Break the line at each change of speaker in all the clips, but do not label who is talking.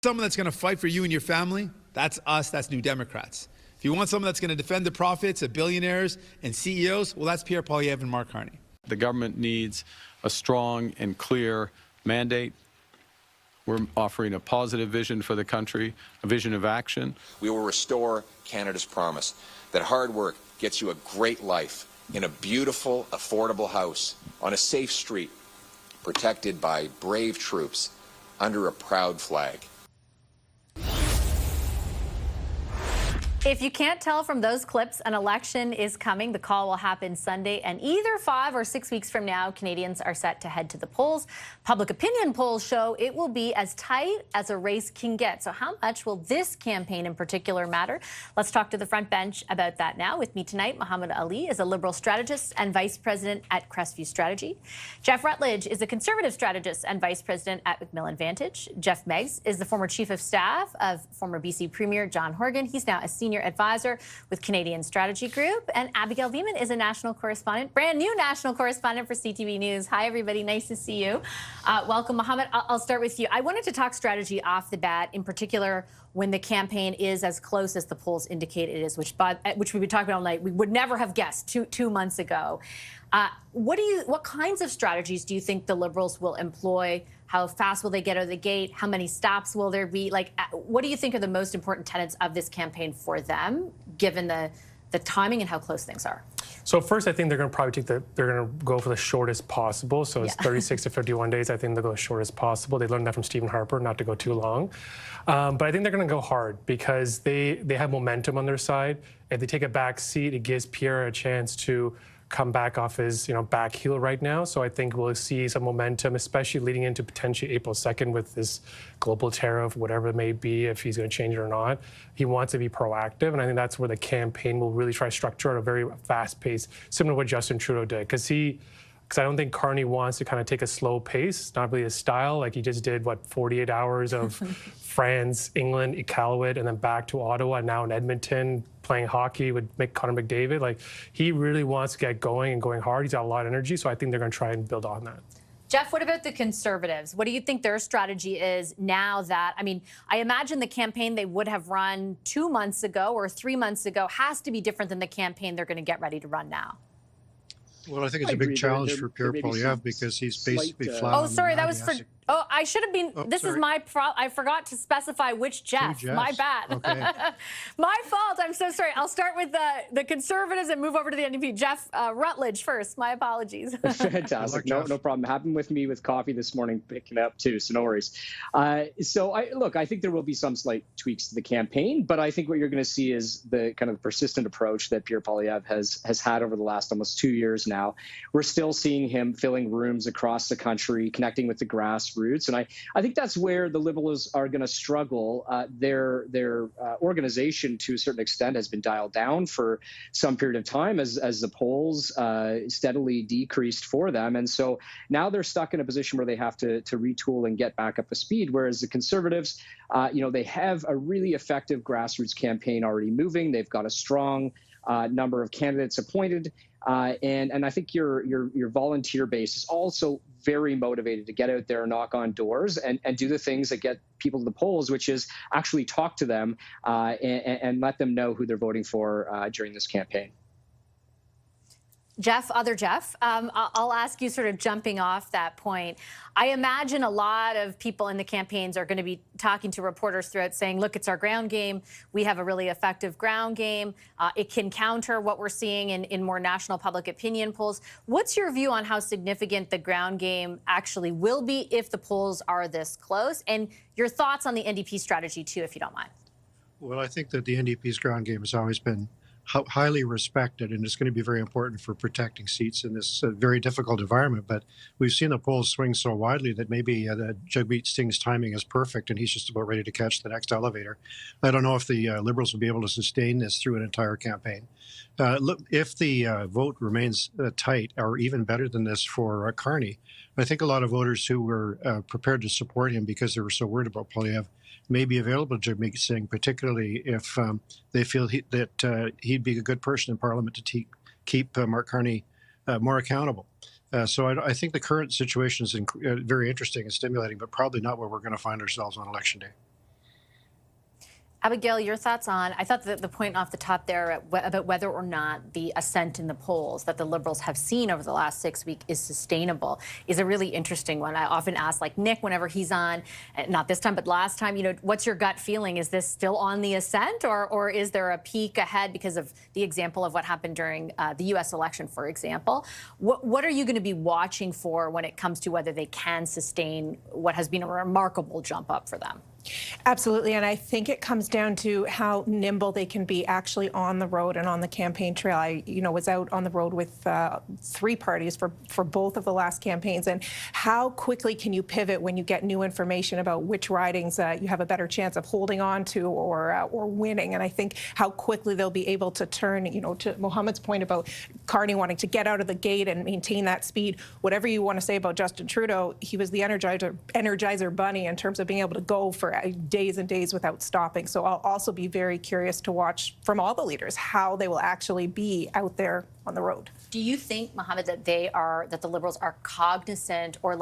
Someone that's going to fight for you and your family, that's us, that's New Democrats. If you want someone that's going to defend the profits of billionaires and CEOs, well, that's Pierre Poilievre and Mark Carney.
The government needs a strong and clear mandate. We're offering a positive vision for the country, a vision of action.
We will restore Canada's promise that hard work gets you a great life in a beautiful, affordable house on a safe street, protected by brave troops under a proud flag.
If you can't tell from those clips, an election is coming. The call will happen Sunday, and either 5 or 6 weeks from now, Canadians are set to head to the polls. Public opinion polls show it will be as tight as a race can get. So how much will this campaign in particular matter? Let's talk to the front bench about that now. With me tonight, Muhammad Ali is a Liberal strategist and Vice President at Crestview Strategy. Jeff Rutledge is a Conservative strategist and Vice President at Macmillan Vantage. Jeff Meggs is the former Chief of Staff of former BC Premier John Horgan. He's now a Senior Advisor with Canadian Strategy Group. And Abigail Veman is a national correspondent, brand new national correspondent for CTV News. Hi, everybody. Nice to see you. Welcome, Mohammed. I'll start with you. I wanted to talk strategy off the bat, in particular when the campaign is as close as the polls indicate it is, which we've been talking about all night. We would never have guessed two months ago. What kinds of strategies do you think the Liberals will employ? How fast will they get out of the gate? How many stops will there be? What do you think are the most important tenets of this campaign for them, given the timing and how close things are?
So first, I think they're going to probably they're going to go for the shortest possible. So it's 36 to 51 days. I think they'll go as short as possible. They learned that from Stephen Harper, not to go too long. But I think they're going to go hard because they have momentum on their side. If they take a back seat, it gives Pierre a chance to come back off his back heel right now. So I think we'll see some momentum, especially leading into potentially April 2nd with this global tariff, whatever it may be, if he's going to change it or not. He wants to be proactive, and I think that's where the campaign will really try to structure at a very fast pace, similar to what Justin Trudeau did. Because I don't think Carney wants to kind of take a slow pace, not really his style. Like he just did, 48 hours of France, England, Iqaluit, and then back to Ottawa, and now in Edmonton, playing hockey with Connor McDavid. Like, he really wants to get going and going hard. He's got a lot of energy, so I think they're going to try and build on that.
Jeff, what about the Conservatives? What do you think their strategy is now that, I imagine the campaign they would have run 2 months ago or 3 months ago has to be different than the campaign they're going to get ready to run now.
Well, I think it's a big challenge for Pierre Poilievre because he's basically flat.
Oh, sorry, that was for. Oh, I should have been. This is my fault. I forgot to specify which Jeff. My bad. Okay. My fault. I'm so sorry. I'll start with the Conservatives and move over to the NDP. Jeff Rutledge first. My apologies.
Fantastic. No problem. Happened with me with coffee this morning, picking it up too. So no worries. I think there will be some slight tweaks to the campaign, but I think what you're going to see is the kind of persistent approach that Pierre Poilievre has had over the last almost 2 years now. We're still seeing him filling rooms across the country, connecting with the grassroots. And I think that's where the Liberals are going to struggle. Their organization, to a certain extent, has been dialed down for some period of time as the polls steadily decreased for them. And so now they're stuck in a position where they have to retool and get back up to speed, whereas the Conservatives, they have a really effective grassroots campaign already moving. They've got a strong number of candidates appointed. And I think your volunteer base is also very motivated to get out there and knock on doors and do the things that get people to the polls, which is actually talk to them and let them know who they're voting for during this campaign.
Jeff, I'll ask you, sort of jumping off that point. I imagine a lot of people in the campaigns are going to be talking to reporters throughout saying, look, it's our ground game. We have a really effective ground game. It can counter what we're seeing in more national public opinion polls. What's your view on how significant the ground game actually will be if the polls are this close? And your thoughts on the NDP strategy, too, if you don't mind.
Well, I think that the NDP's ground game has always been highly respected, and it's going to be very important for protecting seats in this very difficult environment. But we've seen the polls swing so widely that maybe Jagmeet Singh's timing is perfect, and he's just about ready to catch the next elevator. I don't know if the Liberals will be able to sustain this through an entire campaign. Look, if the vote remains tight, or even better than this for Carney, I think a lot of voters who were prepared to support him because they were so worried about Poilievre may be available to Jagmeet Singh, particularly if they feel that he'd be a good person in Parliament to keep Mark Carney more accountable. So I think the current situation is very interesting and stimulating, but probably not where we're going to find ourselves on Election Day.
Abigail, your thoughts on, I thought that the point off the top there about whether or not the ascent in the polls that the Liberals have seen over the last 6 weeks is sustainable is a really interesting one. I often ask, like Nick, whenever he's on, not this time, but last time, what's your gut feeling? Is this still on the ascent, or is there a peak ahead because of the example of what happened during the U.S. election, for example? What are you going to be watching for when it comes to whether they can sustain what has been a remarkable jump up for them?
Absolutely, and I think it comes down to how nimble they can be actually on the road and on the campaign trail. I, was out on the road with 3 parties for both of the last campaigns, and how quickly can you pivot when you get new information about which ridings you have a better chance of holding on to or winning. And I think how quickly they'll be able to turn, to Mohamed's point about Carney wanting to get out of the gate and maintain that speed. Whatever you want to say about Justin Trudeau, he was the energizer bunny in terms of being able to go for days and days without stopping. So I'll also be very curious to watch from all the leaders how they will actually be out there on the road.
Do you think, Mohamed, that the Liberals are cognizant or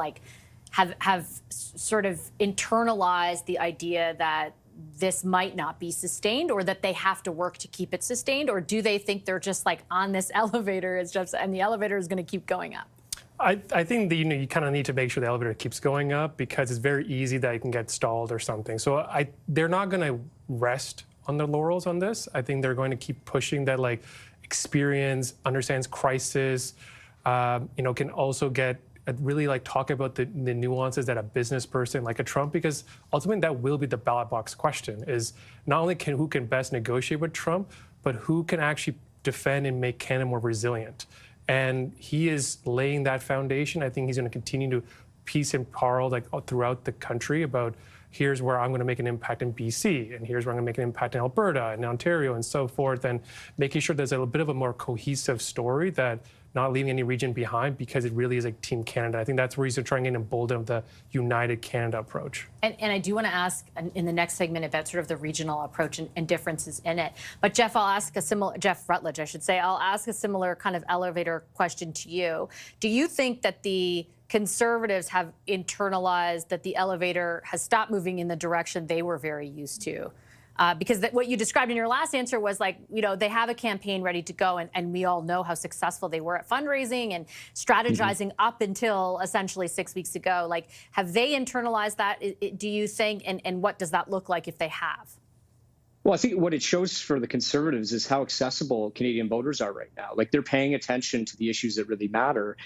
have sort of internalized the idea that this might not be sustained, or that they have to work to keep it sustained, or do they think they're just like on this elevator, as Jeff said, and the elevator is going to keep going up?
I think that you kind of need to make sure the elevator keeps going up, because it's very easy that it can get stalled or something. So they're not going to rest on their laurels on this. I think they're going to keep pushing that experience, understands crisis, can also get really talk about the nuances that a business person like a Trump, because ultimately that will be the ballot box question, is not only who can best negotiate with Trump, but who can actually defend and make Canada more resilient. And he is laying that foundation. I think he's going to continue to piece and parle throughout the country about, here's where I'm going to make an impact in BC, and here's where I'm going to make an impact in Alberta and Ontario and so forth, and making sure there's a bit of a more cohesive story, that not leaving any region behind, because it really is like Team Canada. I think that's where he's trying to embolden the United Canada approach.
And I do want to ask in the next segment about sort of the regional approach and differences in it. But Jeff, Jeff Rutledge, I should say, I'll ask a similar kind of elevator question to you. Do you think that the Conservatives have internalized that the elevator has stopped moving in the direction they were very used to? Because what you described in your last answer was they have a campaign ready to go, and we all know how successful they were at fundraising and strategizing up until essentially 6 weeks ago. Have they internalized that, do you think, and what does that look like if they have?
Well, I think what it shows for the Conservatives is how accessible Canadian voters are right now. They're paying attention to the issues that really matter,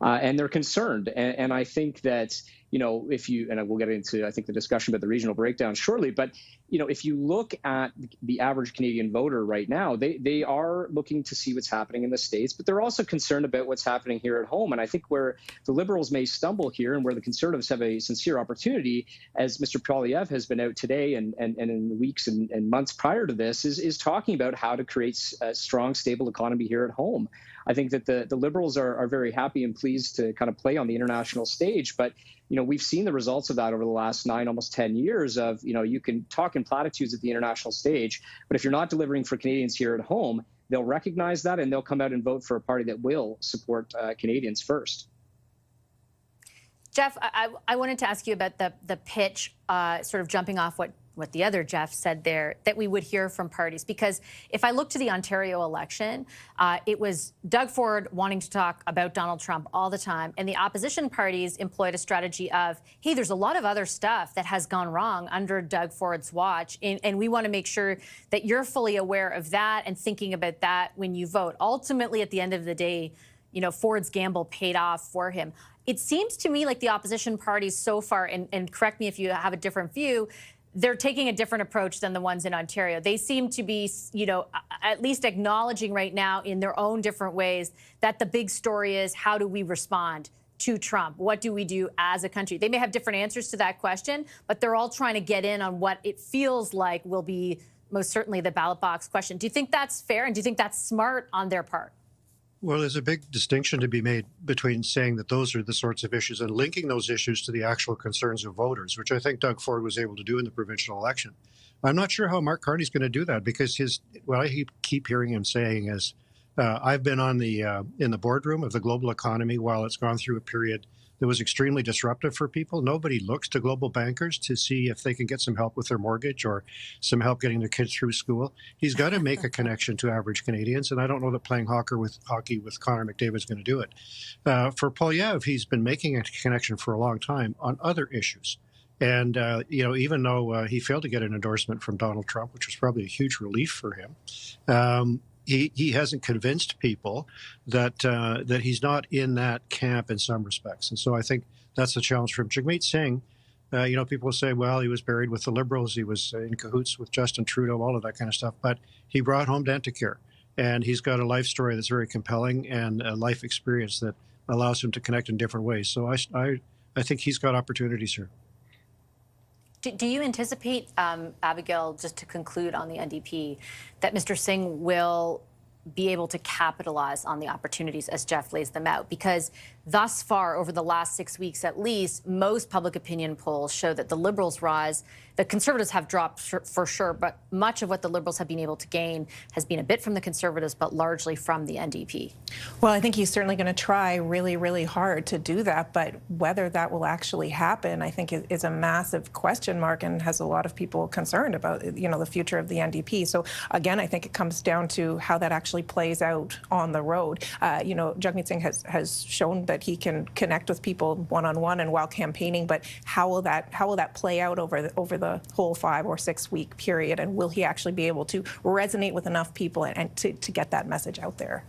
and they're concerned. And I think that, if you, and we'll get into, I think, the discussion about the regional breakdown shortly, but, if you look at the average Canadian voter right now, they are looking to see what's happening in the States, but they're also concerned about what's happening here at home. And I think where the Liberals may stumble here, and where the Conservatives have a sincere opportunity, as Mr. Poilievre has been out today and in the weeks and months prior to this, is talking about how to create a strong, stable economy here at home. I think that the Liberals are very happy and pleased to kind of play on the international stage, but we've seen the results of that over the last 9, almost 10 years of, you can talk in platitudes at the international stage, but if you're not delivering for Canadians here at home, they'll recognize that, and they'll come out and vote for a party that will support Canadians first.
Jeff, I wanted to ask you about the pitch, sort of jumping off what the other Jeff said there, that we would hear from parties. Because if I look to the Ontario election, it was Doug Ford wanting to talk about Donald Trump all the time, and the opposition parties employed a strategy of, hey, there's a lot of other stuff that has gone wrong under Doug Ford's watch, and we want to make sure that you're fully aware of that and thinking about that when you vote. Ultimately, at the end of the day, Ford's gamble paid off for him. It seems to me like the opposition parties so far, and correct me if you have a different view, they're taking a different approach than the ones in Ontario. They seem to be, at least acknowledging right now in their own different ways that the big story is, how do we respond to Trump? What do we do as a country? They may have different answers to that question, but they're all trying to get in on what it feels like will be most certainly the ballot box question. Do you think that's fair, and do you think that's smart on their part?
Well, there's a big distinction to be made between saying that those are the sorts of issues and linking those issues to the actual concerns of voters, which I think Doug Ford was able to do in the provincial election. I'm not sure how Mark Carney's going to do that, because what I keep hearing him saying is, I've been on in the boardroom of the global economy while it's gone through a period that was extremely disruptive for people. Nobody looks to global bankers to see if they can get some help with their mortgage or some help getting their kids through school. He's got to make a connection to average Canadians, and I don't know that playing hockey with Connor McDavid is going to do it. For Poilievre, he's been making a connection for a long time on other issues. And, even though he failed to get an endorsement from Donald Trump, which was probably a huge relief for him, he hasn't convinced people that he's not in that camp in some respects. And so I think that's the challenge for him. Jagmeet Singh, people will say, well, he was buried with the Liberals. He was in cahoots with Justin Trudeau, all of that kind of stuff. But he brought home Dentacare. And he's got a life story that's very compelling and a life experience that allows him to connect in different ways. So I think he's got opportunities here.
Do you anticipate, Abigail, just to conclude on the NDP, that Mr. Singh will be able to capitalize on the opportunities as Jeff lays them out? Because thus far, over the last 6 weeks at least, most public opinion polls show that the Liberals rise. The Conservatives have dropped for sure, but much of what the Liberals have been able to gain has been a bit from the Conservatives, but largely from the NDP.
Well, I think he's certainly going to try really, really hard to do that, but whether that will actually happen, I think is a massive question mark and has a lot of people concerned about, the future of the NDP. So again, I think it comes down to how that actually plays out on the road. Jagmeet Singh has shown that he can connect with people one-on-one and while campaigning, but how will that play out over the whole 5 or 6 week period, and will he actually be able to resonate with enough people and to get that message out there?